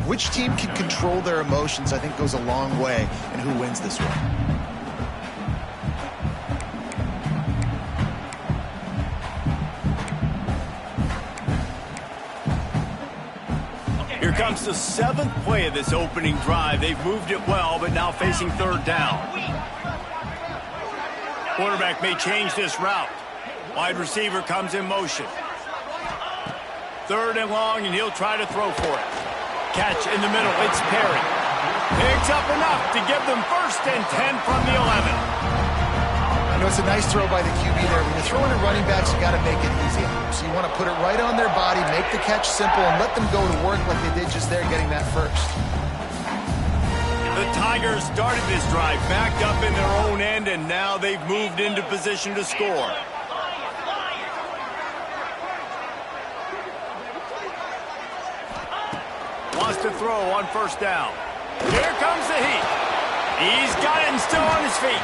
which team can control their emotions, I think, goes a long way in who wins this one. Here comes the 7th play of this opening drive. They've moved it well, but now facing 3rd down. Quarterback may change this route. Wide receiver comes in motion. 3rd and long, and he'll try to throw for it. Catch in the middle. It's Perry. Picks up enough to give them 1st and 10 from the 11. You know, it's a nice throw by the QB there. When you're throwing at running backs, you got to make it easy. So you want to put it right on their body, make the catch simple, and let them go to work like they did just there, getting that 1st. The Tigers started this drive backed up in their own end, and now they've moved into position to score. Wants to throw on 1st down. Here comes the heat. He's got it and still on his feet.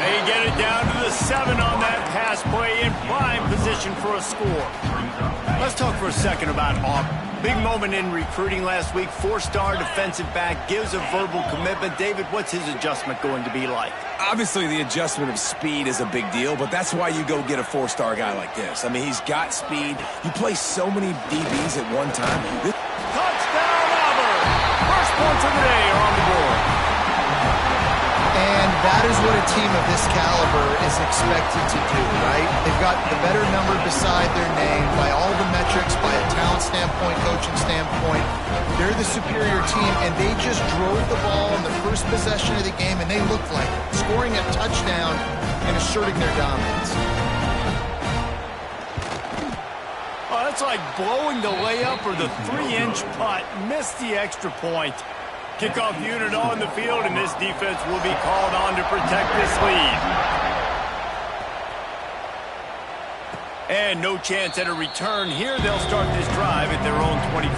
They get it down to the 7 on that pass play in prime position for a score. Let's talk for a second about Auburn. Big moment in recruiting last week. 4-star defensive back gives a verbal commitment. David, what's his adjustment going to be like? Obviously, the adjustment of speed is a big deal, but that's why you go get a 4-star guy like this. I mean, he's got speed. You play so many DBs at one time. Touchdown, Auburn! First points of the day are on the board. And that is what a team of this caliber is expected to do, right? They've got the better number beside their name by all the metrics, by a talent standpoint, coaching standpoint. They're the superior team, and they just drove the ball in the first possession of the game, and they looked like it, scoring a touchdown and asserting their dominance. Oh, that's like blowing the layup or the 3-inch putt. Missed the extra point. Kickoff unit on the field, and this defense will be called on to protect this lead. And no chance at a return here. They'll start this drive at their own 25.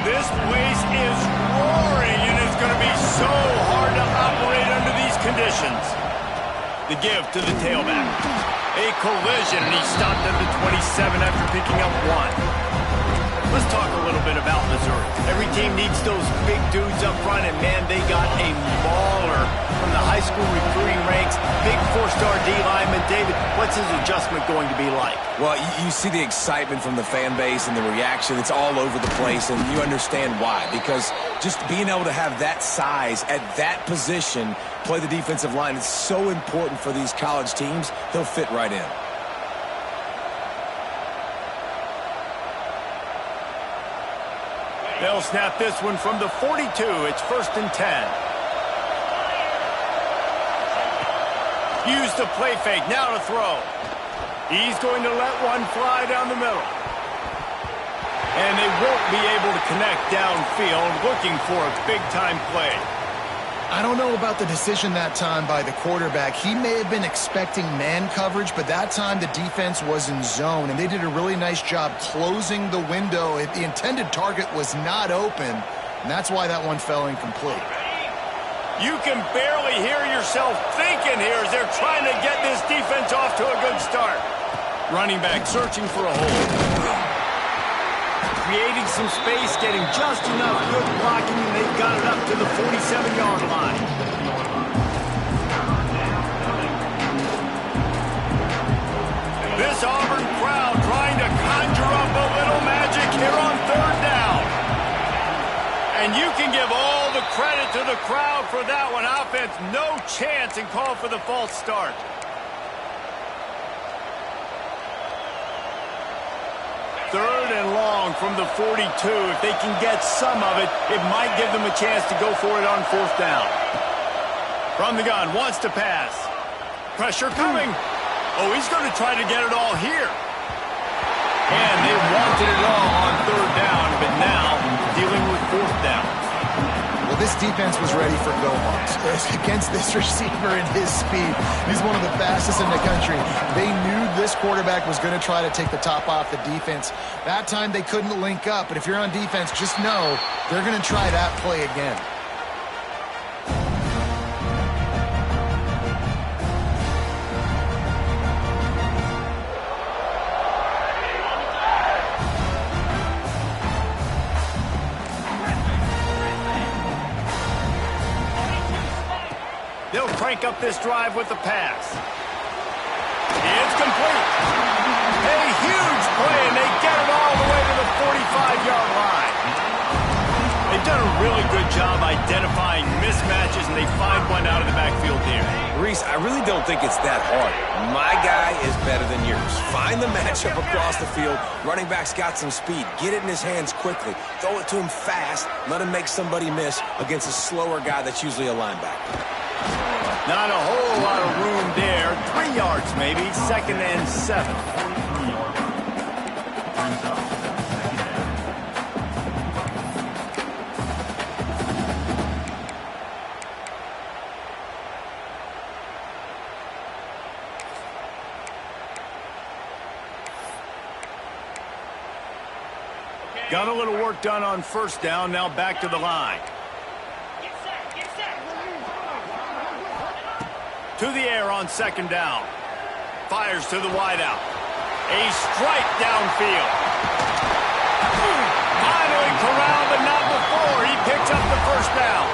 This place is roaring, and it's going to be so hard to operate under these conditions. The give to the tailback. A collision, and he stopped at the 27 after picking up 1. Let's talk a little bit about Missouri. Every team needs those big dudes up front, and man, they got a mauler from the high school recruiting ranks. Big 4-star D lineman. David, what's his adjustment going to be like? Well, you see the excitement from the fan base and the reaction. It's all over the place, and you understand why. Because just being able to have that size at that position, play the defensive line, is so important for these college teams. He'll fit right in. They'll snap this one from the 42. It's 1st and 10. Use the play fake. Now to throw. He's going to let one fly down the middle. And they won't be able to connect downfield, looking for a big-time play. I don't know about the decision that time by the quarterback. He may have been expecting man coverage, but that time the defense was in zone, and they did a really nice job closing the window. The intended target was not open, and that's why that one fell incomplete. You can barely hear yourself thinking here as they're trying to get this defense off to a good start. Running back searching for a hole. Creating some space, getting just enough good blocking, and they've got it up to the 47-yard line. This Auburn crowd trying to conjure up a little magic here on 3rd down. And you can give all the credit to the crowd for that one. Offense, no chance, and call for the false start. Third and long from the 42. If they can get some of it, it might give them a chance to go for it on 4th down. From the gun, wants to pass. Pressure coming. Oh, he's going to try to get it all here. And they wanted it all on 3rd down, but now dealing with 4th down. Well, this defense was ready for go-ons against this receiver and his speed. He's one of the fastest in the country. They knew this quarterback was going to try to take the top off the defense. That time they couldn't link up, but if you're on defense, just know they're going to try that play again. crank up this drive with the pass. It's complete. A huge play, and they get it all the way to the 45-yard line. They've done a really good job identifying mismatches, and they find one out of the backfield there. Reese, I really don't think it's that hard. My guy is better than yours. Find the matchup across the field. Running back's got some speed. Get it in his hands quickly. Throw it to him fast. Let him make somebody miss against a slower guy that's usually a linebacker. Not a whole lot of room there. 3 yards maybe. 2nd and 7. Got a little work done on 1st down. Now back to the line. To the air on 2nd down. Fires to the wideout. A strike downfield. Finally corralled, but not before. He picks up the 1st down.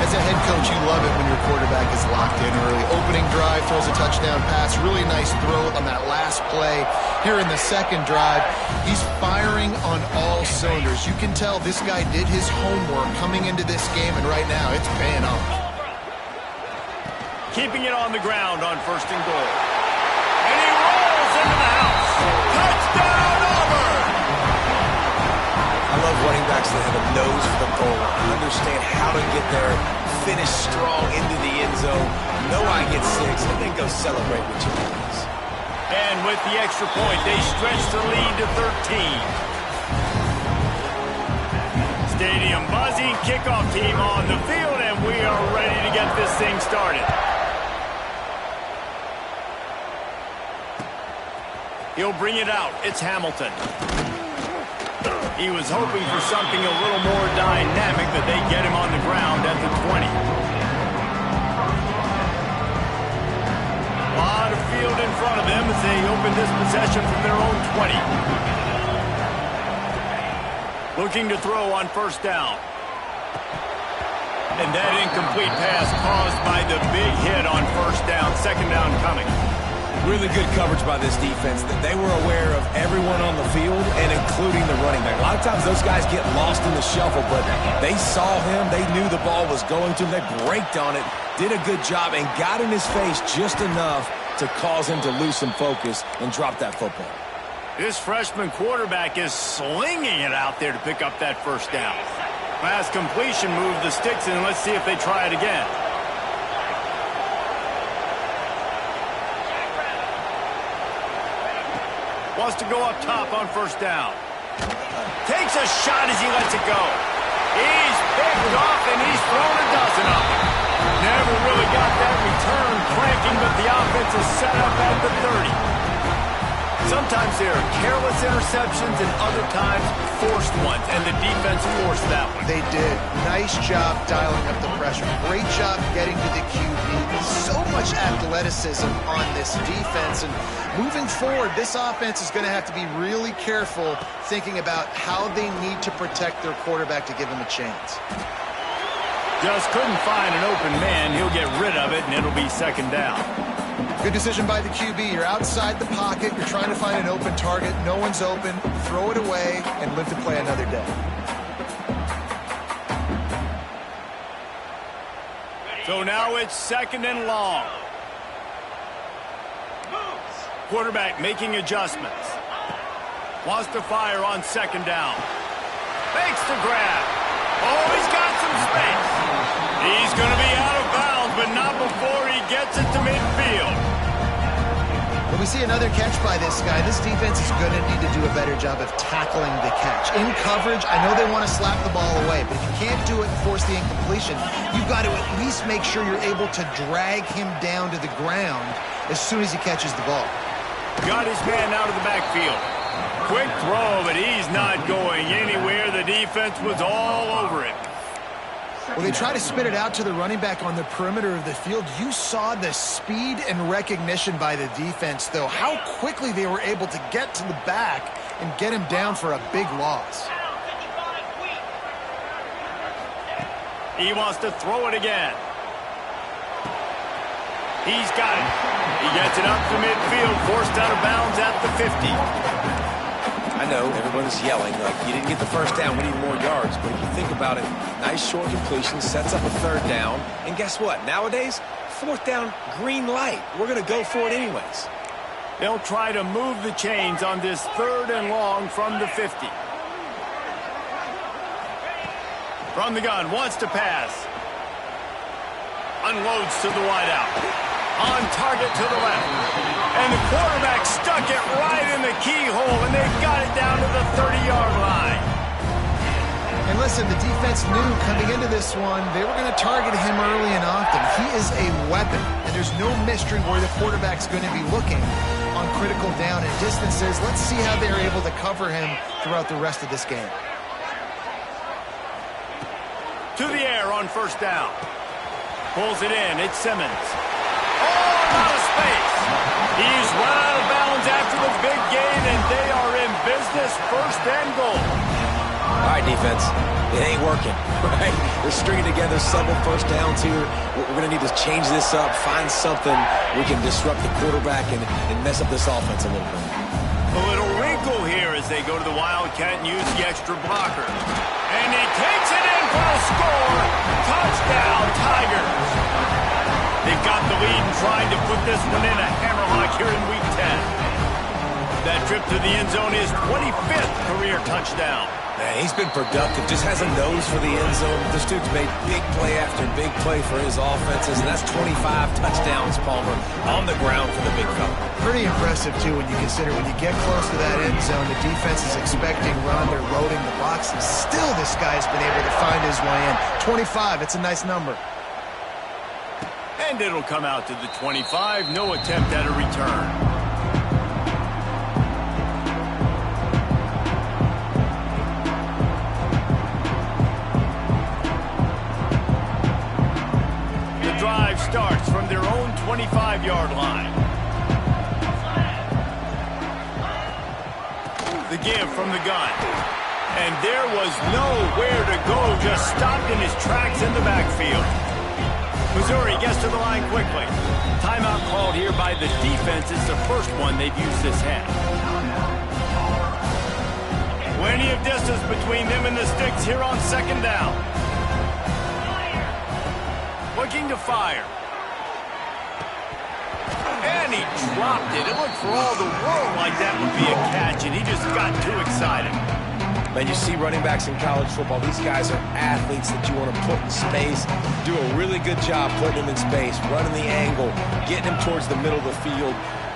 As a head coach, you love it when your quarterback is locked in early. Opening drive, throws a touchdown pass. Really nice throw on that last play. Here in the 2nd drive, he's firing on all cylinders. You can tell this guy did his homework coming into this game, and right now it's paying off. Keeping it on the ground on 1st and goal. And he rolls into the house. Touchdown, Auburn! I love running backs that have a nose for the goal line. Understand how to get there, finish strong into the end zone, know I get 6, and then go celebrate with your friends. And with the extra point, they stretch the lead to 13. Stadium buzzing, kickoff team on the field, and we are ready to get this thing started. He'll bring it out. It's Hamilton. He was hoping for something a little more dynamic, but they get him on the ground at the 20. A lot of field in front of them as they open this possession from their own 20. Looking to throw on 1st down. And that incomplete pass caused by the big hit on 1st down. 2nd down coming. Really good coverage by this defense. That they were aware of everyone on the field and including the running back. A lot of times those guys get lost in the shuffle, but they saw him. They knew the ball was going to him. They braked on it, did a good job, and got in his face just enough to cause him to lose some focus and drop that football. This freshman quarterback is slinging it out there to pick up that 1st down. Pass completion, move the sticks in. Let's see if they try it again. Wants to go up top on 1st down. Takes a shot as he lets it go. He's picked off and he's thrown a dozen of them. Never really got that return cranking, but the offense is set up at the 30. Sometimes there are careless interceptions and other times forced ones, and the defense forced that one. They did. Nice job dialing up the pressure. Great job getting to the QB. So much athleticism on this defense, and moving forward, this offense is going to have to be really careful thinking about how they need to protect their quarterback to give him a chance. Just couldn't find an open man. He'll get rid of it, and it'll be 2nd down. Good decision by the QB. You're outside the pocket. You're trying to find an open target. No one's open. Throw it away and live to play another day. So now it's 2nd and long. Quarterback making adjustments. Wants to fire on 2nd down. Fakes the grab. Oh, he's got some space. He's going to be out of bounds, but not before he gets it to midfield. When we see another catch by this guy, this defense is going to need to do a better job of tackling the catch. In coverage, I know they want to slap the ball away, but if you can't do it and force the incompletion, you've got to at least make sure you're able to drag him down to the ground as soon as he catches the ball. Got his man out of the backfield. Quick throw, but he's not going anywhere. The defense was all over it. Well, they try to spit it out to the running back on the perimeter of the field. You saw the speed and recognition by the defense, though. How quickly they were able to get to the back and get him down for a big loss. He wants to throw it again. He's got it. He gets it up to midfield, forced out of bounds at the 50. I know everyone's yelling like you didn't get the first down, we need more yards. But if you think about it, nice short completion, sets up a third down. And guess what? Nowadays, fourth down, green light. We're going to go for it anyways. They'll try to move the chains on this 3rd and long from the 50. From the gun, wants to pass. Unloads to the wideout. On target to the left. And the quarterback stuck it right in the keyhole, and they've got it down to the 30-yard line. And listen, the defense knew coming into this one, they were going to target him early and often. He is a weapon, and there's no mystery where the quarterback's going to be looking on critical down and distances. Let's see how they're able to cover him throughout the rest of this game. To the air on first down. Pulls it in. It's Simmons. Oh, out of space. He's run out of bounds after the big gain, and they are in business, 1st and goal. All right, defense. It ain't working, right? We're stringing together several first downs here. We're going to need to change this up, find something we can disrupt the quarterback and mess up this offense a little bit. A little wrinkle here as they go to the Wildcat and use the extra blocker. And he takes it in for the score. Touchdown, Tigers. They've got the lead and trying to put this one in a hammerlock here in Week 10. That trip to the end zone is 25th career touchdown. Man, he's been productive, just has a nose for the end zone. This dude's made big play after big play for his offenses, and that's 25 touchdowns, Palmer, on the ground for the big fella. Pretty impressive, too, when you consider when you get close to that end zone, the defense is expecting run, they're loading the box, and still this guy's been able to find his way in. 25, it's a nice number. And it'll come out to the 25, no attempt at a return. Starts from their own 25-yard line. The give from the gun. And there was nowhere to go, just stopped in his tracks in the backfield. Missouri gets to the line quickly. Timeout called here by the defense. It's the first one they've used this half. Plenty of distance between them and the sticks here on 2nd down. Looking to fire. And he dropped it. It looked for all the world like that would be a catch, and he just got too excited. Man, you see running backs in college football, these guys are athletes that you want to put in space, do a really good job putting them in space, running the angle, getting him towards the middle of the field,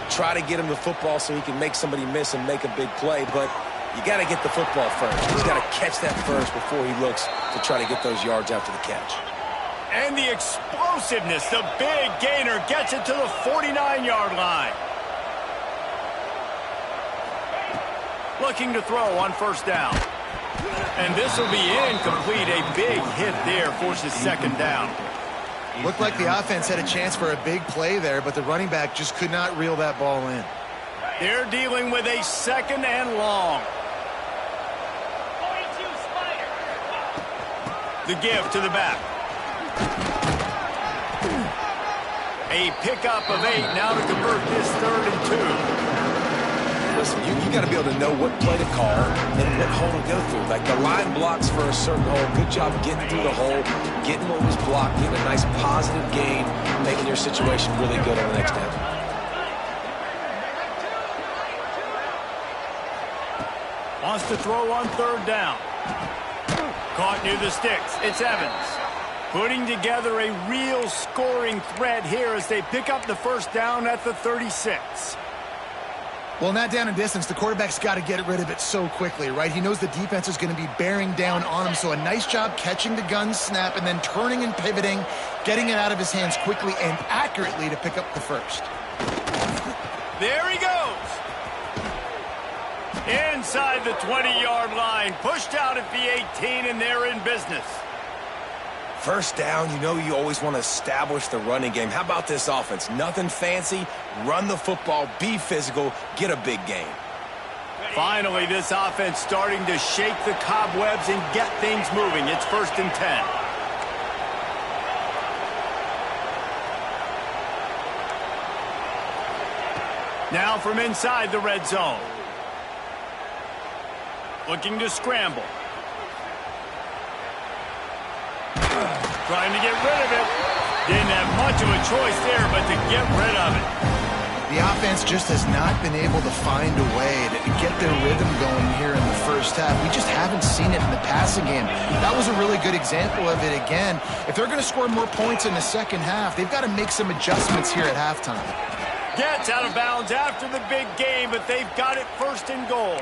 try to get him the football so he can make somebody miss and make a big play, but you got to get the football first. He's got to catch that first before he looks to try to get those yards after the catch. And the explosiveness, the big gainer gets it to the 49-yard line. Looking to throw on 1st down. And this will be incomplete. A big hit there forces 2nd down. Looked like the offense had a chance for a big play there, but the running back just could not reel that ball in. They're dealing with a 2nd and long. The give to the back. A pickup of 8 now to convert this 3rd and 2. Listen, you got to be able to know what play to call and what hole to go through. Like the line blocks for a certain hole. Good job getting through the hole, getting what was blocked, getting a nice positive gain, making your situation really good on the next down. Wants to throw on 3rd down. Caught near the sticks. It's Evans. Putting together a real scoring threat here as they pick up the 1st down at the 36. Well, not down in distance, the quarterback's got to get rid of it so quickly, right? He knows the defense is going to be bearing down on him, so a nice job catching the gun snap and then turning and pivoting, getting it out of his hands quickly and accurately to pick up the 1st. There he goes. Inside the 20-yard line, pushed out at the 18, and they're in business. 1st down, you know you always want to establish the running game. How about this offense? Nothing fancy. Run the football, be physical, get a big gain. Finally, this offense starting to shake the cobwebs and get things moving. It's 1st and 10. Now from inside the red zone. Looking to scramble. Trying to get rid of it. Didn't have much of a choice there, but to get rid of it. The offense just has not been able to find a way to get their rhythm going here in the first half. We just haven't seen it in the passing game. That was a really good example of it again. If they're going to score more points in the second half, they've got to make some adjustments here at halftime. Gets out of bounds after the big game, but they've got it first and goal.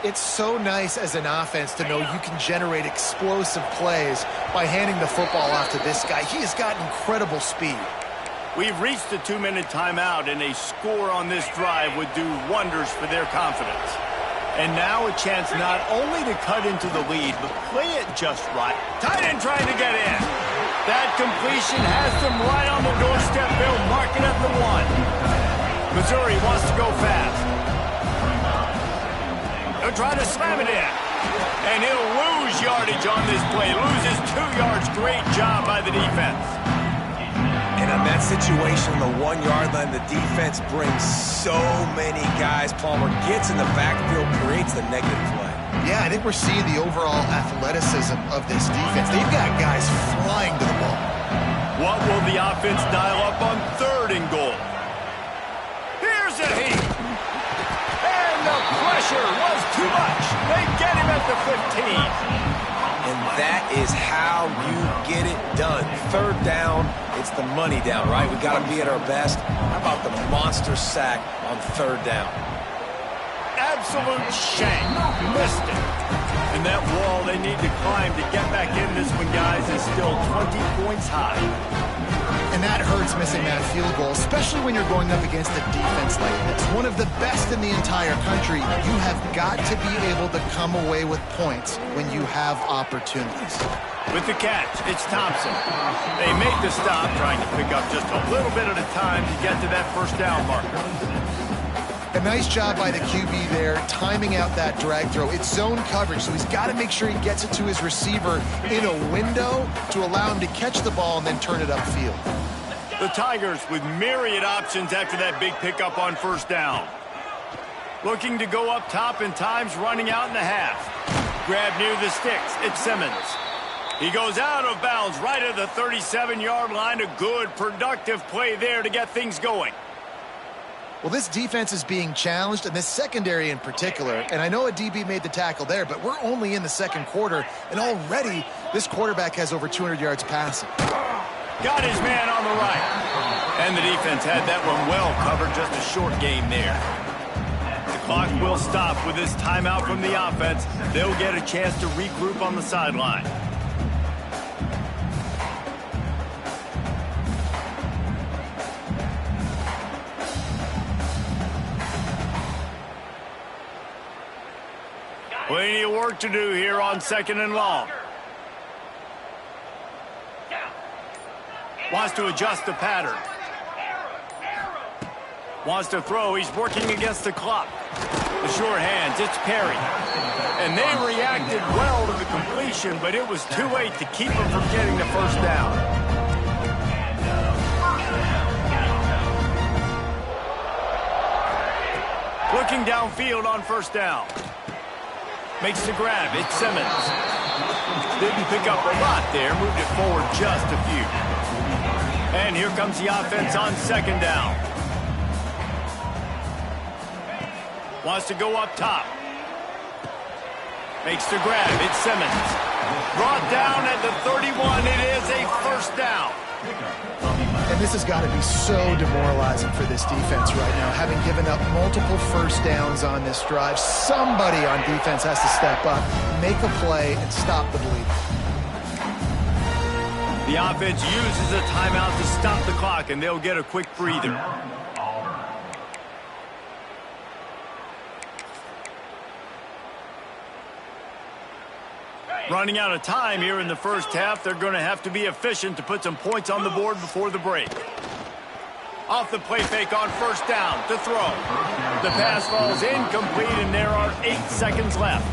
It's so nice as an offense to know you can generate explosive plays by handing the football off to this guy. He has got incredible speed. We've reached the 2-minute timeout, and a score on this drive would do wonders for their confidence. And now a chance not only to cut into the lead, but play it just right. Tight end trying to get in. That completion has them right on the doorstep. They'll mark it at the 1. Missouri wants to go fast. They'll try to slam it in. And he'll lose yardage on this play. Loses 2 yards. Great job by the defense. And on that situation, the 1-yard line, the defense brings so many guys. Palmer gets in the backfield, creates the negative play. Yeah, I think we're seeing the overall athleticism of this defense. They've got guys flying to the ball. What will the offense dial up on 3rd and goal? Here's a heat. And the pressure was too much. They get him at the 15. And that is how you get it done. 3rd down, it's the money down, right? We got to be at our best. How about the monster sack on 3rd down? Absolute shank. Missed it. And that wall they need to climb to get back in this one, guys, is still 20 points high. And that hurts missing that field goal, especially when you're going up against a defense like this. One of the best in the entire country. You have got to be able to come away with points when you have opportunities. With the catch, it's Thompson. They make the stop, trying to pick up just a little bit at a time to get to that 1st down marker. A nice job by the QB there, timing out that drag throw. It's zone coverage, so he's got to make sure he gets it to his receiver in a window to allow him to catch the ball and then turn it upfield. The Tigers with myriad options after that big pickup on 1st down. Looking to go up top, and time's running out in the half. Grab near the sticks. It's Simmons. He goes out of bounds right at the 37-yard line. A good, productive play there to get things going. Well, this defense is being challenged, and this secondary in particular. And I know a DB made the tackle there, but we're only in the 2nd quarter, and already this quarterback has over 200 yards passing. Got his man on the right. And the defense had that one well covered. Just a short game there. The clock will stop with this timeout from the offense. They'll get a chance to regroup on the sideline. Plenty of work to do here on 2nd and long. Wants to adjust the pattern. Wants to throw. He's working against the clock. The sure hands. It's Perry. And they reacted well to the completion, but it was too late to keep him from getting the 1st down. Looking downfield on 1st down. Makes the grab. It's Simmons. Didn't pick up a lot there. Moved it forward just a few. And here comes the offense on 2nd down. Wants to go up top. Makes the grab. It's Simmons. Brought down at the 31. It is a 1st down. And this has got to be so demoralizing for this defense right now, having given up multiple 1st downs on this drive. Somebody on defense has to step up, make a play, and stop the bleeding. The offense uses a timeout to stop the clock, and they'll get a quick breather. Running out of time here in the 1st half. They're going to have to be efficient to put some points on the board before the break. Off the play fake on 1st down to throw. The pass falls incomplete, and there are 8 seconds left.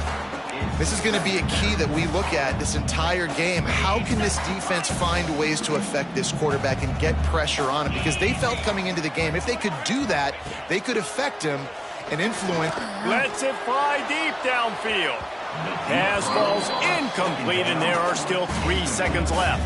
This is going to be a key that we look at this entire game. How can this defense find ways to affect this quarterback and get pressure on him? Because they felt coming into the game, if they could do that, they could affect him and influence. Lets it fly deep downfield. Pass falls incomplete, and there are still 3 seconds left.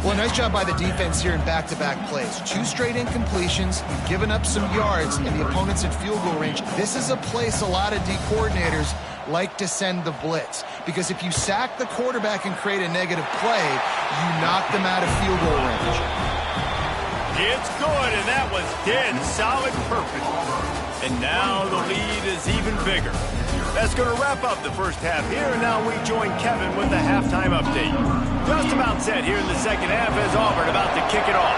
Well, nice job by the defense here in back-to-back plays. 2 straight incompletions, you've given up some yards, and the opponent's in field goal range. This is a place a lot of D coordinators like to send the blitz, because if you sack the quarterback and create a negative play, you knock them out of field goal range. It's good, and that was dead solid perfect. And now the lead is even bigger. That's going to wrap up the first half here, and now we join Kevin with the halftime update. Just about set here in the second half as Auburn about to kick it off.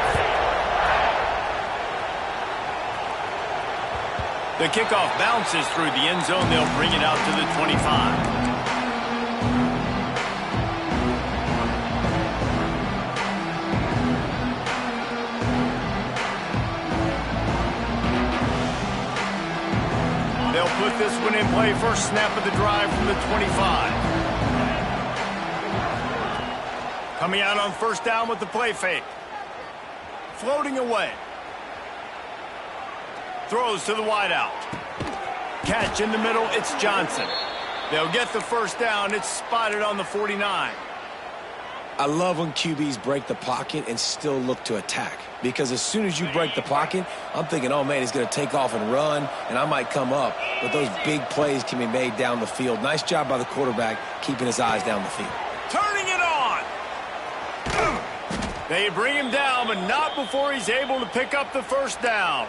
The kickoff bounces through the end zone. They'll bring it out to the 25. They'll put this one in play. First snap of the drive from the 25. Coming out on first down with the play fake. Floating away. Throws to the wideout. Catch in the middle, it's Johnson. They'll get the first down. It's spotted on the 49. I love when QBs break the pocket and still look to attack. Because as soon as you break the pocket, I'm thinking, oh, man, he's going to take off and run, and I might come up. But those big plays can be made down the field. Nice job by the quarterback keeping his eyes down the field. Turning it on. They bring him down, but not before he's able to pick up the first down.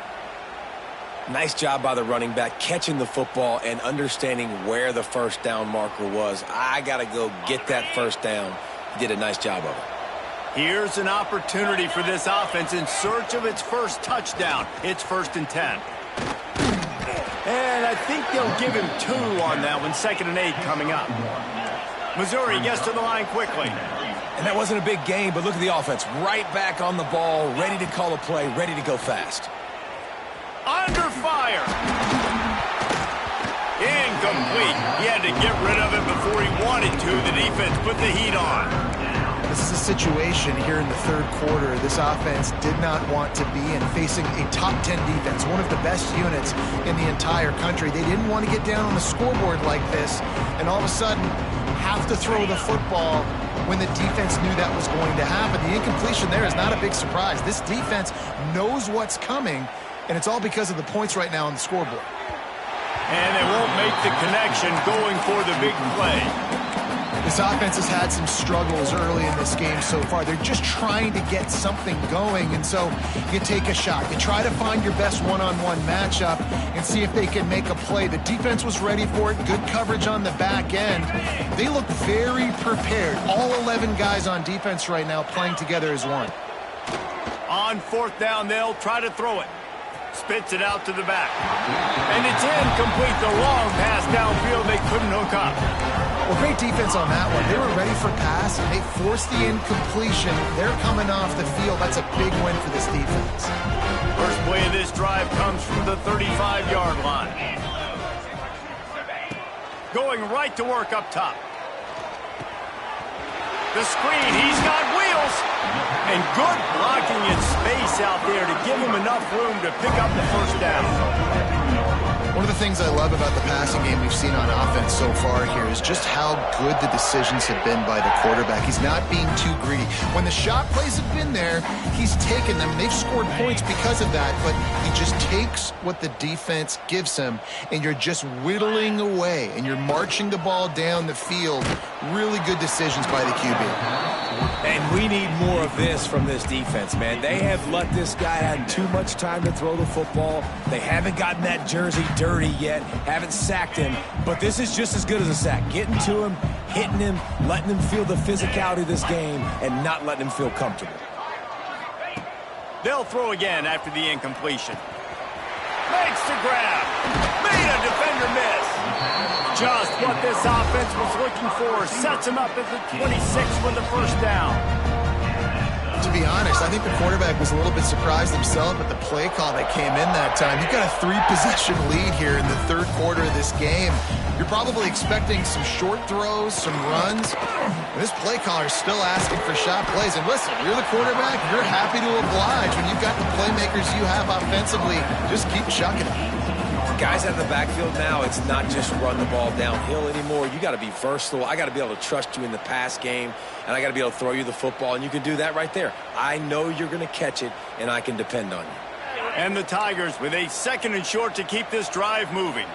Nice job by the running back catching the football and understanding where the first down marker was. I got to go get that first down. He did a nice job of it. Here's an opportunity for this offense in search of its first touchdown. It's 1st and 10. And I think they'll give him 2 on that one. 2nd and 8 coming up. Missouri gets to the line quickly. And that wasn't a big game, but look at the offense. Right back on the ball, ready to call a play, ready to go fast. Under fire. Incomplete. He had to get rid of it before he wanted to. The defense put the heat on. This is a situation here in the third quarter this offense did not want to be in, facing a top 10 defense, one of the best units in the entire country. They didn't want to get down on the scoreboard like this and all of a sudden have to throw the football when the defense knew that was going to happen. The incompletion there is not a big surprise. This defense knows what's coming, and it's all because of the points right now on the scoreboard. And they won't make the connection going for the big play. This offense has had some struggles early in this game so far. They're just trying to get something going, and so you take a shot. You try to find your best one-on-one matchup and see if they can make a play. The defense was ready for it. Good coverage on the back end. They look very prepared. All 11 guys on defense right now playing together as one. On 4th down, they'll try to throw it. Spits it out to the back. And it's incomplete. The long pass downfield. They couldn't hook up. Well, great defense on that one. They were ready for pass, and they forced the incompletion. They're coming off the field. That's a big win for this defense. First play of this drive comes from the 35-yard line. Going right to work up top. The screen, he's got wheels. And good blocking in space out there to give him enough room to pick up the first down. One of the things I love about the passing game we've seen on offense so far here is just how good the decisions have been by the quarterback. He's not being too greedy. When the shot plays have been there, he's taken them. They've scored points because of that, but he just takes what the defense gives him, and you're just whittling away, and you're marching the ball down the field. Really good decisions by the QB. And we need more of this from this defense, man. They have let this guy have too much time to throw the football. They haven't gotten that jersey dirty yet, haven't sacked him, but this is just as good as a sack. Getting to him, hitting him, letting him feel the physicality of this game, and not letting him feel comfortable. They'll throw again after the incompletion. Makes the grab. Made a defender miss. Just what this offense was looking for. Sets him up at the 26 with the first down. To be honest, I think the quarterback was a little bit surprised himself at the play call that came in that time. You've got a 3-possession lead here in the third third quarter of this game, you're probably expecting some short throws, some runs. And this play caller is still asking for shot plays. And listen, you're the quarterback. You're happy to oblige when you've got the playmakers you have offensively. Just keep chucking it. Guys out of the backfield now, it's not just run the ball downhill anymore. You got to be versatile. I got to be able to trust you in the pass game, and I got to be able to throw you the football, and you can do that right there. I know you're going to catch it, and I can depend on you. And the Tigers with a 2nd and short to keep this drive moving.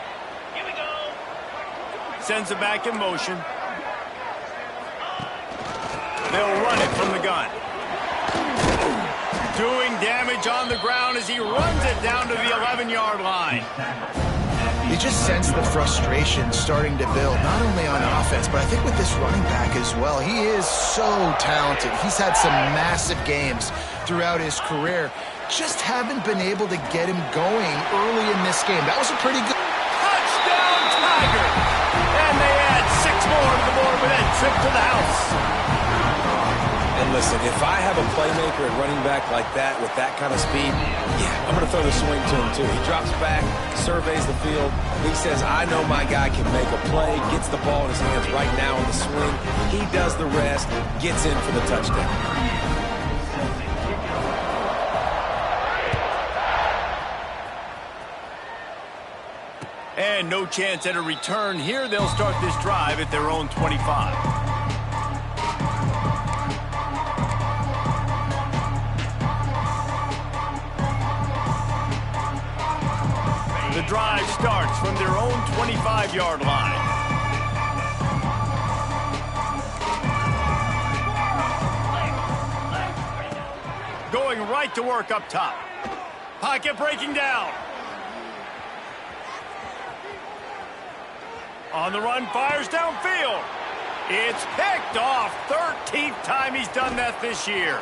Here we go. Sends it back in motion. They'll run it from the gun. Doing damage on the ground as he runs it down to the 11-yard line. You just sense the frustration starting to build, not only on offense, but I think with this running back as well. He is so talented. He's had some massive games throughout his career. Just haven't been able to get him going early in this game. That was a pretty good... Touchdown, Tiger! And they add 6 more to the board with that trip to the house. And listen, if I have a playmaker at running back like that with that kind of speed, yeah, I'm going to throw the swing to him too. He drops back, surveys the field. He says, I know my guy can make a play, gets the ball in his hands right now on the swing. He does the rest, gets in for the touchdown. And no chance at a return here. They'll start this drive at their own 25. The drive starts from their own 25-yard line. Going right to work up top. Pocket breaking down. On the run, fires downfield. It's picked off. 13th time he's done that this year.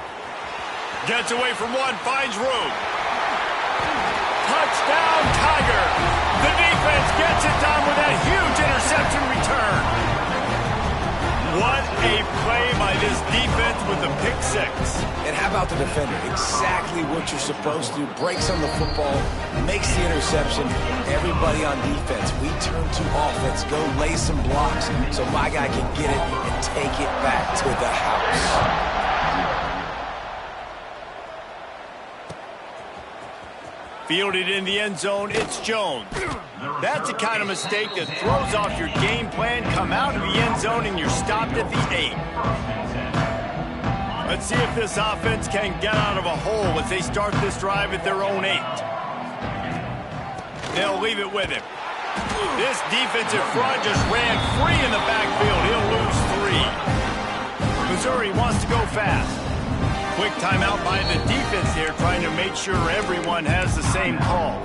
Gets away from one, finds room. Touchdown, Tiger. The defense gets it done with that huge interception return. What a play by this defense with the pick 6. And how about the defender? Exactly what you're supposed to. Breaks on the football, makes the interception. Everybody on defense, we turn to offense. Go lay some blocks so my guy can get it and take it back to the house. Fielded in the end zone, it's Jones. That's the kind of mistake that throws off your game plan. Come out of the end zone and you're stopped at the 8. Let's see if this offense can get out of a hole as they start this drive at their own 8. They'll leave it with him. This defensive front just ran free in the backfield. He'll lose 3. Missouri wants to go fast. Quick timeout by the defense here, trying to make sure everyone has the same call.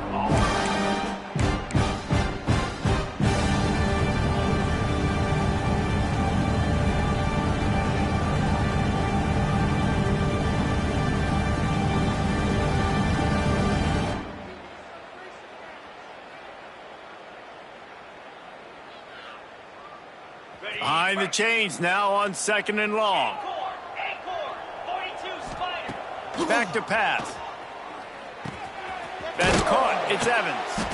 Behind the chains now on 2nd and long. Back to pass. That's caught. It's Evans.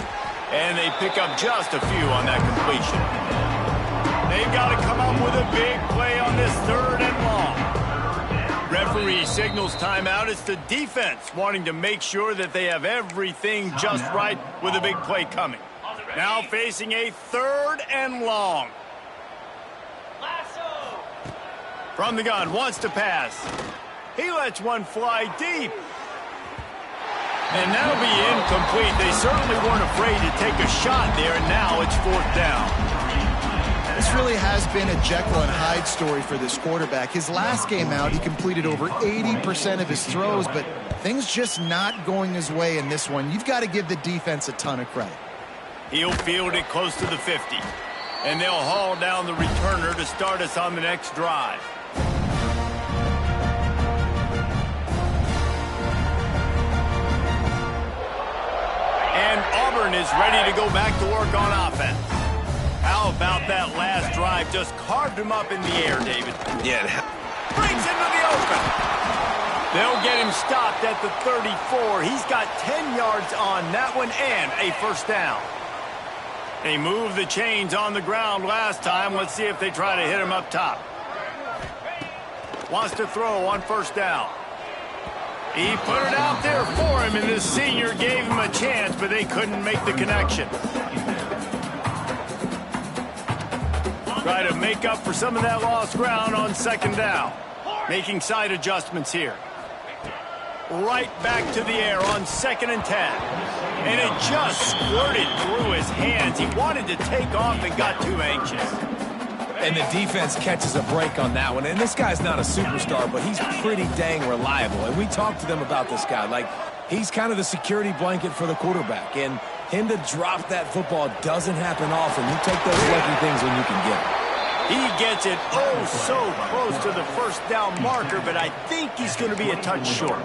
And they pick up just a few on that completion. They've got to come up with a big play on this 3rd and long. Referee signals timeout. It's the defense wanting to make sure that they have everything just right with a big play coming. Now facing a 3rd and long. From the gun, wants to pass. He lets one fly deep. And that'll be incomplete. They certainly weren't afraid to take a shot there, and now it's 4th down. This really has been a Jekyll and Hyde story for this quarterback. His last game out, he completed over 80% of his throws, but things just not going his way in this one. You've got to give the defense a ton of credit. He'll field it close to the 50. And they'll haul down the returner to start us on the next drive. And Auburn is ready to go back to work on offense. How about that last drive? Just carved him up in the air, David. Yeah. Brings into the open. They'll get him stopped at the 34. He's got 10 yards on that one and a 1st down. They moved the chains on the ground last time. Let's see if they try to hit him up top. Wants to throw on first down. He put it out there for him, and the senior gave him a chance, but they couldn't make the connection. Try to make up for some of that lost ground on second down. Making side adjustments here. Right back to the air on 2nd and 10. And it just squirted through his hands. He wanted to take off and got too anxious. And the defense catches a break on that one. And this guy's not a superstar, but he's pretty dang reliable. And we talked to them about this guy. Like, he's kind of the security blanket for the quarterback. And him to drop that football doesn't happen often. You take those lucky things when you can get them. He gets it oh so close to the first down marker, but I think he's going to be a touch short.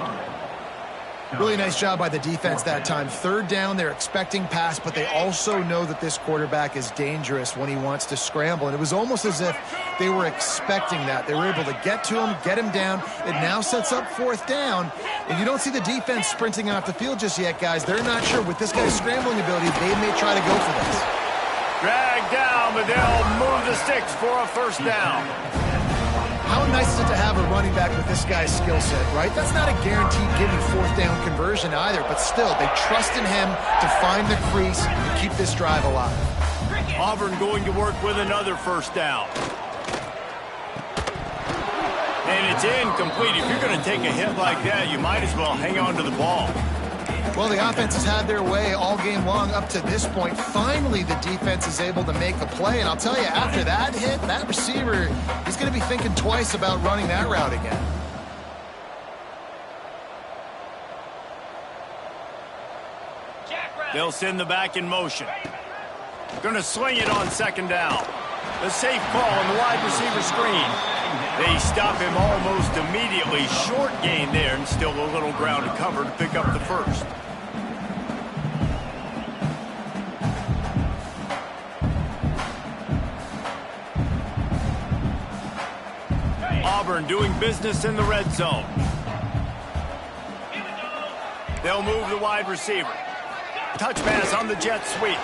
Really nice job by the defense that time. 3rd down, they're expecting pass, but they also know that this quarterback is dangerous when he wants to scramble. And it was almost as if they were expecting that. They were able to get to him, get him down. It now sets up 4th down. And you don't see the defense sprinting off the field just yet, guys. They're not sure. With this guy's scrambling ability, they may try to go for this. Drag down, but they'll move the sticks for a first down. How nice is it to have a running back with this guy's skill set, right? That's not a guaranteed given 4th down conversion either, but still, they trust in him to find the crease and keep this drive alive. Auburn going to work with another first down. And it's incomplete. If you're going to take a hit like that, you might as well hang on to the ball. Well, the offense has had their way all game long up to this point. Finally, the defense is able to make a play. And I'll tell you, after that hit, that receiver, he's going to be thinking twice about running that route again. They'll send the back in motion. Going to sling it on 2nd down. The safe call on the wide receiver screen. They stop him almost immediately. Short gain there, and still a little ground to cover to pick up the first. Auburn doing business in the red zone. They'll move the wide receiver. Touch pass on the jet sweep.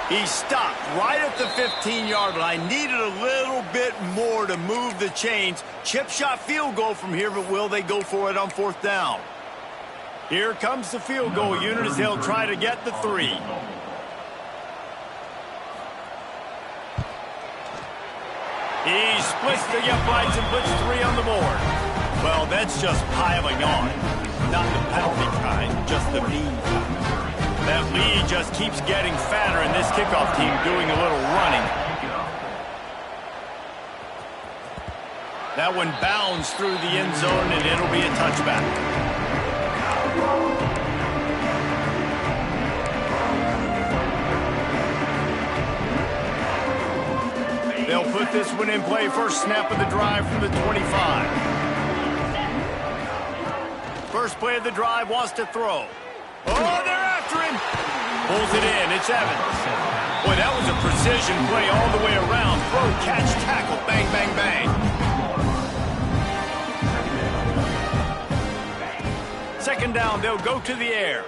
He stopped right at the 15-yard line. Needed a little bit more to move the chains. Chip shot field goal from here, but will they go for it on 4th down? Here comes the field goal unit as they'll try to get the 3. He splits the uprights and puts 3 on the board. Well, that's just piling on. Not the penalty kind, just the mean kind. That lead just keeps getting fatter, and this kickoff team doing a little running. That one bounds through the end zone, and it'll be a touchback. They'll put this one in play. First snap of the drive from the 25. First play of the drive, wants to throw. Oh, they're after him. Pulls it in. It's Evans. Boy, that was a precision play all the way around. Throw, catch, tackle, bang, bang, bang. Second down, they'll go to the air.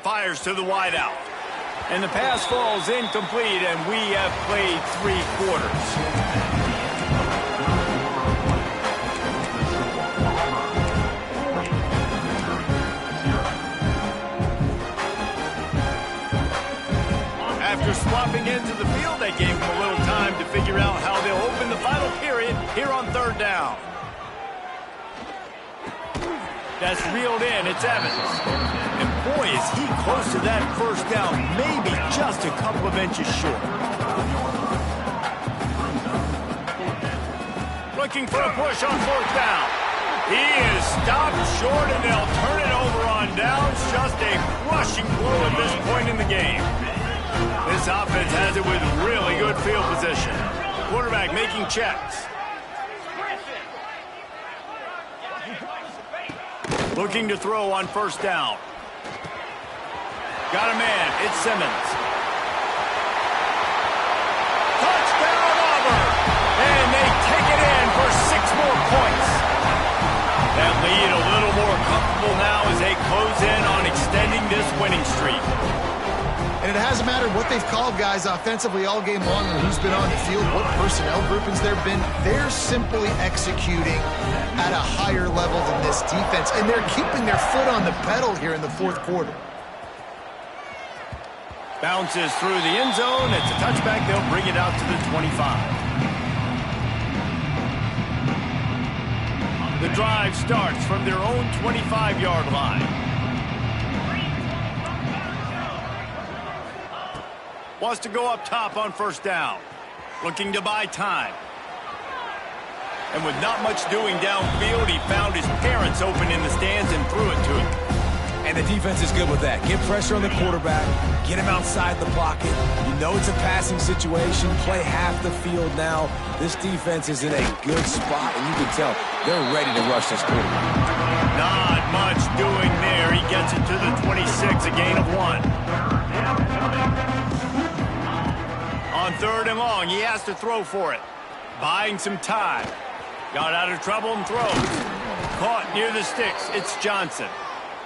Fires to the wide out. And the pass falls incomplete, and we have played 3 quarters. After swapping into the field, they gave them a little time to figure out how they'll open the final period here on 3rd down. That's reeled in. It's Evans. And boy, is he close to that first down, maybe just a couple of inches short. Looking for a push on 4th down. He is stopped short, and they'll turn it over on downs. Just a crushing blow at this point in the game. This offense has it with really good field position. Quarterback making checks. Looking to throw on 1st down. Got a man. It's Simmons. Touchdown, Auburn! And they take it in for 6 more points. That lead a little more comfortable now as they close in on extending this winning streak. And it hasn't mattered what they've called guys offensively all game long and who's been on the field, what personnel groupings there have been. They're simply executing at a higher level than this defense, and they're keeping their foot on the pedal here in the fourth quarter. Bounces through the end zone. It's a touchback. They'll bring it out to the 25. The drive starts from their own 25-yard line. Wants to go up top on first down. Looking to buy time. And with not much doing downfield, he found his parents open in the stands and threw it to him. And the defense is good with that. Get pressure on the quarterback. Get him outside the pocket. You know it's a passing situation. Play half the field now. This defense is in a good spot, and you can tell they're ready to rush this quarterback. Not much doing there. He gets it to the 26, a gain of 1. On third and long, he has to throw for it. Buying some time. Got out of trouble and throws. Caught near the sticks. It's Johnson.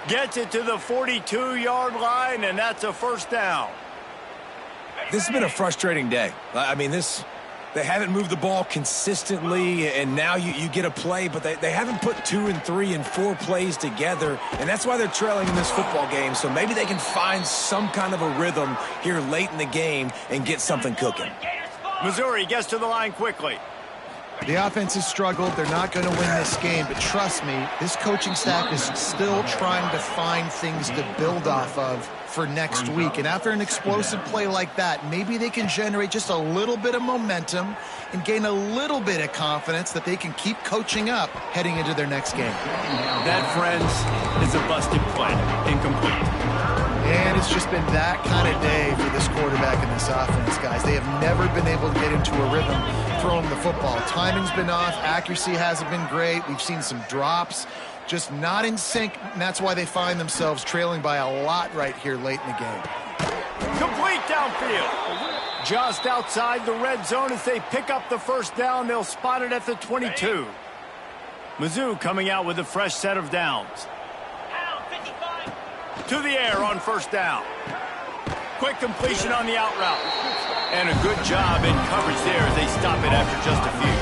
Gets it to the 42-yard line, and that's a first down. This has been a frustrating day. I mean, they haven't moved the ball consistently, and now you get a play, but they haven't put 2 and 3 and 4 plays together, and that's why they're trailing in this football game. So maybe they can find some kind of a rhythm here late in the game and get something cooking. Missouri gets to the line quickly. The offense has struggled. They're not going to win this game, but trust me, this coaching staff is still trying to find things to build off of for next week. And after an explosive play like that, maybe they can generate just a little bit of momentum and gain a little bit of confidence that they can keep coaching up heading into their next game. That, friends, is a busted play. Incomplete. And it's just been that kind of day for this quarterback and this offense, guys. They have never been able to get into a rhythm throwing the football. Timing's been off. Accuracy hasn't been great. We've seen some drops. Just not in sync, and that's why they find themselves trailing by a lot right here late in the game. Complete downfield. Just outside the red zone as they pick up the first down. They'll spot it at the 22. Mizzou coming out with a fresh set of downs. To the air on first down. Quick completion on the out route. And a good job in coverage there as they stop it after just a few.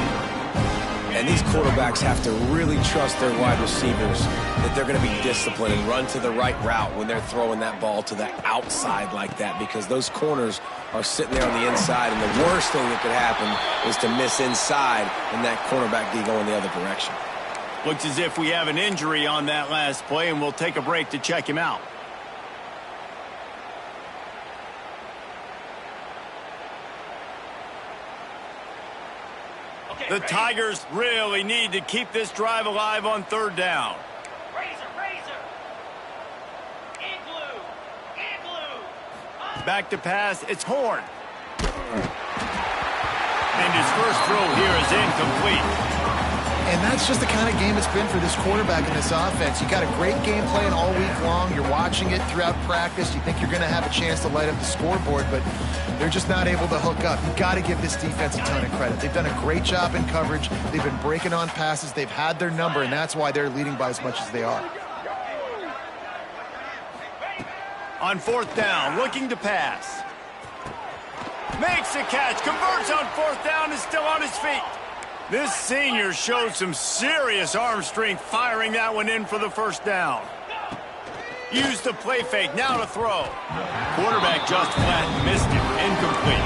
And these quarterbacks have to really trust their wide receivers that they're going to be disciplined and run to the right route when they're throwing that ball to the outside like that, because those corners are sitting there on the inside, and the worst thing that could happen is to miss inside and that cornerback D go in the other direction. Looks as if we have an injury on that last play, and we'll take a break to check him out. The Tigers really need to keep this drive alive on third down. Back to pass, it's Horn. And his first throw here is incomplete. And that's just the kind of game it's been for this quarterback and this offense. You got a great game plan all week long. You're watching it throughout practice. You think you're going to have a chance to light up the scoreboard, but they're just not able to hook up. You've got to give this defense a ton of credit. They've done a great job in coverage. They've been breaking on passes. They've had their number, and that's why they're leading by as much as they are. On fourth down, looking to pass. Makes the catch, converts on fourth down, is still on his feet. This senior showed some serious arm strength firing that one in for the first down. Used the play fake, now to throw. Quarterback just flat, missed it, incomplete.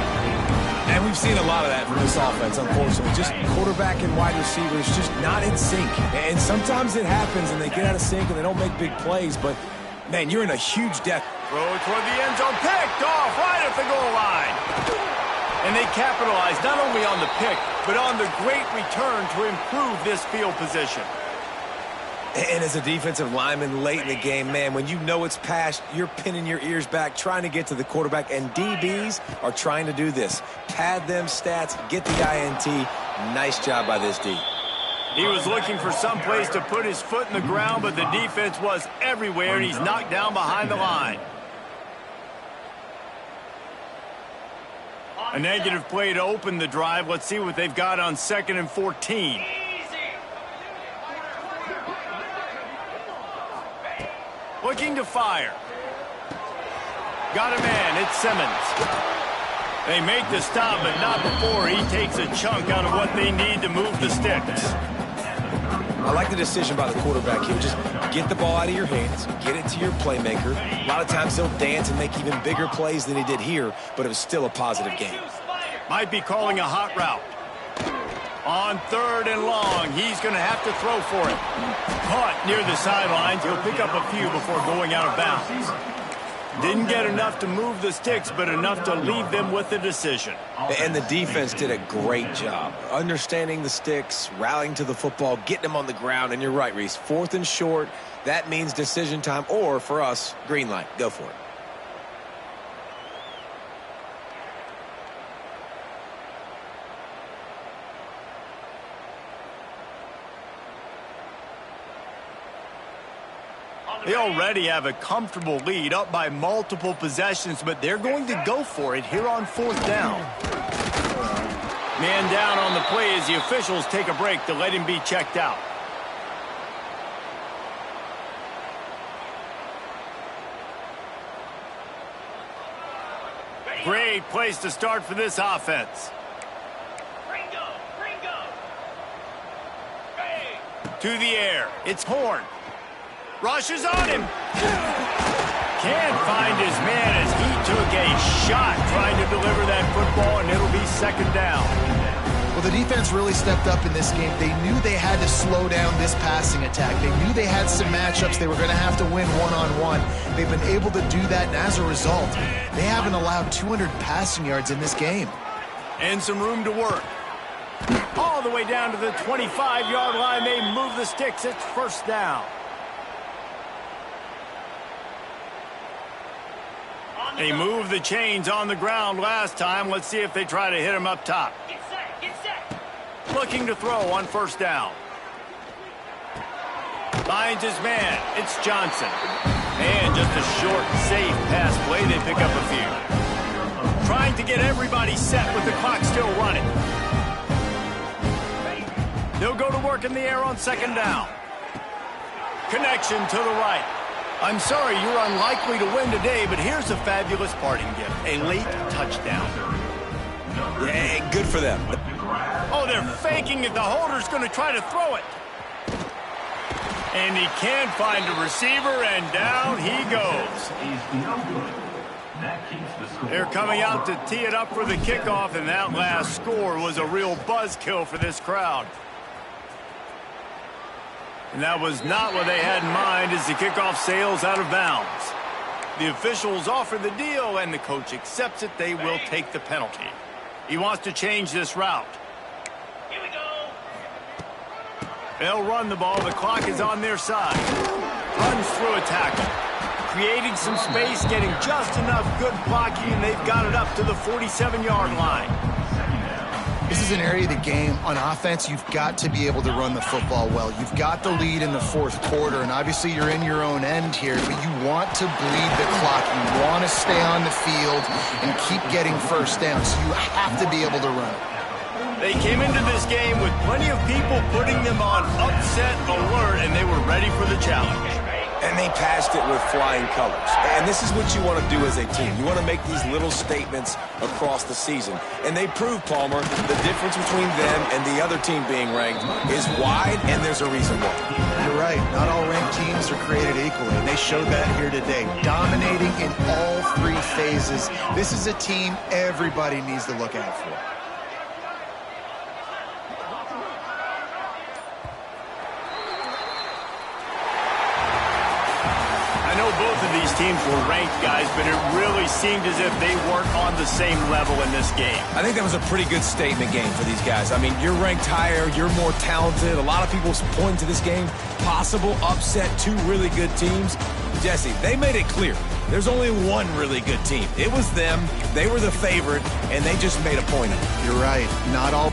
And we've seen a lot of that from this offense, unfortunately. Just quarterback and wide receivers just not in sync. And sometimes it happens and they get out of sync and they don't make big plays, but, man, you're in a huge depth. Throw toward the end zone, picked off right at the goal line. And they capitalized not only on the pick, but on the great return to improve this field position. And as a defensive lineman late in the game, man, when you know it's past, you're pinning your ears back, trying to get to the quarterback, and DBs are trying to do this. Pad them stats, get the INT. Nice job by this D. He was looking for some place to put his foot in the ground, but the defense was everywhere, and he's knocked down behind the line. A negative play to open the drive. Let's see what they've got on 2nd and 14. Looking to fire. got a man. It's Simmons. They make the stop, but not before he takes a chunk out of what they need to move the sticks. I like the decision by the quarterback here. Just get the ball out of your hands, get it to your playmaker. A lot of times he'll dance and make even bigger plays than he did here, but it was still a positive game. Might be calling a hot route. On 3rd and long, he's going to have to throw for it. Caught near the sidelines. He'll pick up a few before going out of bounds. Didn't get enough to move the sticks, but enough to leave them with the decision. And the defense did a great job understanding the sticks, rallying to the football, getting them on the ground. And you're right, Reese, 4th and short, that means decision time, or for us, green light. Go for it. They already have a comfortable lead, up by multiple possessions, but they're going to go for it here on 4th down. Man down on the play as the officials take a break to let him be checked out. Great place to start for this offense. To the air. It's Horn. Rushes on him. Can't find his man as he took a shot trying to deliver that football, and it'll be 2nd down. Well, the defense really stepped up in this game. They knew they had to slow down this passing attack. They knew they had some matchups they were going to have to win one-on-one. They've been able to do that, and as a result, they haven't allowed 200 passing yards in this game. And some room to work. All the way down to the 25-yard line. They move the sticks. It's 1st down. They moved the chains on the ground last time. Let's see if they try to hit him up top. Get set, get set. Looking to throw on 1st down. Finds his man. It's Johnson. And just a short, safe pass play. They pick up a few. Trying to get everybody set with the clock still running. They'll go to work in the air on 2nd down. Connection to the right. I'm sorry you're unlikely to win today, but here's a fabulous parting gift. A late touchdown. Yeah, good for them. Oh, they're faking it. The holder's going to try to throw it. And he can't find a receiver, and down he goes. They're coming out to tee it up for the kickoff, and that last score was a real buzzkill for this crowd. And that was not what they had in mind as the kickoff sails out of bounds. The officials offer the deal, and the coach accepts it. They will take the penalty. He wants to change this route. Here we go. They'll run the ball. The clock is on their side. Runs through a tackle. Creating some space, getting just enough good blocking, and they've got it up to the 47-yard line. This is an area of the game on offense you've got to be able to run the football well. You've got the lead in the 4th quarter, and obviously you're in your own end here, but you want to bleed the clock. You want to stay on the field and keep getting 1st down, so you have to be able to run it. They came into this game with plenty of people putting them on upset alert, and they were ready for the challenge. And they passed it with flying colors. And this is what you want to do as a team. You want to make these little statements across the season. And they proved, Palmer, the difference between them and the other team being ranked is wide, and there's a reason why. You're right. Not all ranked teams are created equally, and they showed that here today. Dominating in all 3 phases. This is a team everybody needs to look out for. Both of these teams were ranked, guys, but it really seemed as if they weren't on the same level in this game. I think that was a pretty good statement game for these guys. I mean, you're ranked higher, you're more talented. A lot of people point to this game, possible upset, 2 really good teams. Jesse, they made it clear. There's only one really good team. It was them. They were the favorite, and they just made a point of it. You're right. Not all.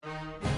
it.